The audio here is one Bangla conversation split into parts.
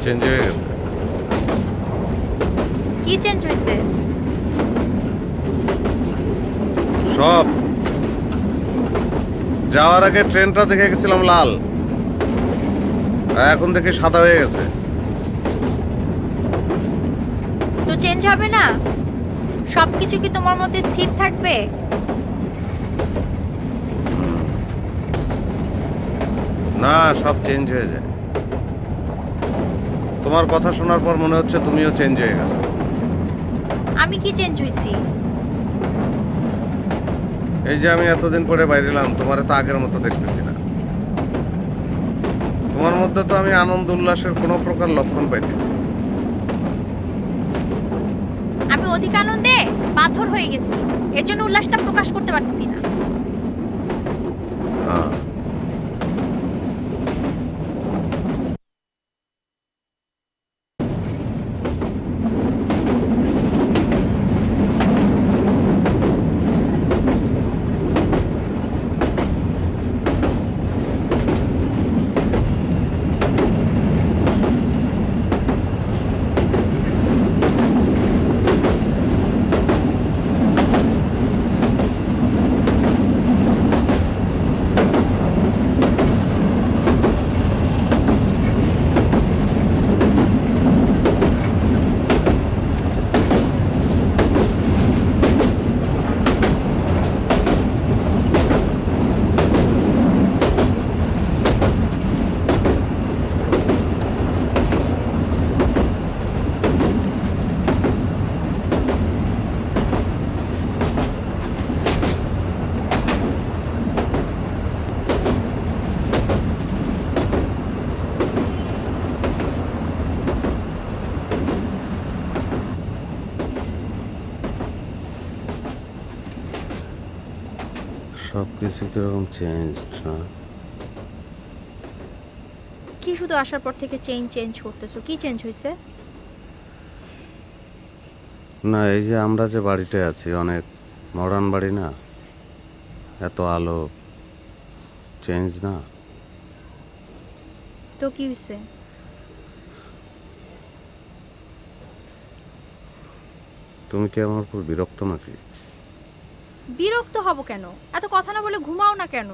চেঞ্জ হয়ে গেছে। কি চেঞ্জ হয়েছে? সব। যাওয়ার আগে ট্রেনটা দেখে গেছিলাম লাল, আর এখন দেখি সাদা হয়ে গেছে। তো চেঞ্জ হবে না? সবকিছু কি তোমার মধ্যে স্থির থাকবে? না, সব চেঞ্জ হয়ে যায়। তোমার কথা শোনার পর মনে হচ্ছে তুমিও চেঞ্জ হয়ে গেছো। আমি কি চেঞ্জ হয়েছি? এই যে আমি এতদিন পরে বাইরে এলাম, তোমার তো আগের মতো দেখতেছি না। তোমার মধ্যে তো আমি আনন্দ উল্লাসের কোনো প্রকার লক্ষণ পাইতেছি না। আমি অধিক আনন্দে পাথর হয়ে গেছি, এর জন্য উল্লাসটা প্রকাশ করতে পারতেছি না। হ্যাঁ, সব কিছু কিরকম চেঞ্জ না? কি শুধু আসার পর থেকে চেঞ্জ করতেছো? কি চেঞ্জ হয়েছে? না, এই যে আমরা যে বাড়িতে আছি, অনেক মডার্ন বাড়ি না? এত আলো, চেঞ্জ না? তো কি হয়েছে? তুমি কি আমার উপর বিরক্ত নাকি? বিরক্ত হব কেন? এত কথা না বলে ঘুমাও না কেন?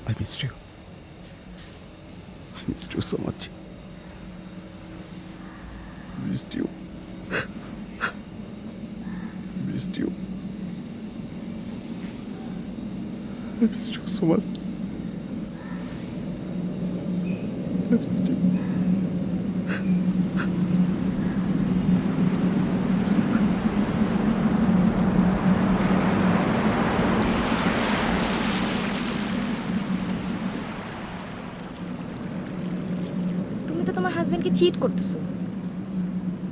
I missed you. I missed you so much. I missed you. I missed you. I missed you so much. I missed you. তুমি তো তোমার হাজবেন্ডকে চিট করতেছো।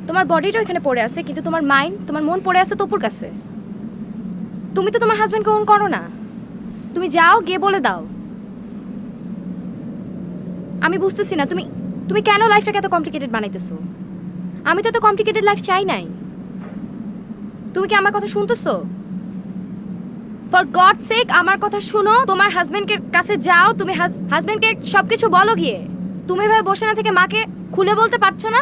তোমার বডিটা ওখানে পড়ে আছে, কিন্তু তোমার মাইন্ড, তোমার মন পড়ে আছে তোপুর কাছে। তুমি তো তোমার হাজবেন্ডকে ওন করো না। তুমি যাও গিয়ে বলে দাও। আমি বুঝতেছি না তুমি তুমি কেন লাইফটাকে এত কমপ্লিকেটেড বানাইতেছো। আমি তো এত কমপ্লিকেটেড লাইফ চাই নাই। তুমি কি আমার কথা শুনতেছো? ফর গড সেক আমার কথা শুনো। তোমার হাজবেন্ডের কাছে যাও, তুমি হাজবেন্ডকে সবকিছু বলো গিয়ে। তুমি এভাবে বসে না থেকে মাকে খুলে বলতে পারছো না?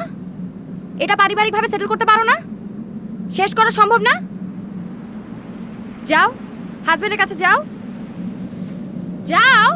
এটা পারিবারিকভাবে সেটেল করতে পারো না? শেষ করা সম্ভব না? যাও, হাজবেন্ডের কাছে যাও, যাও।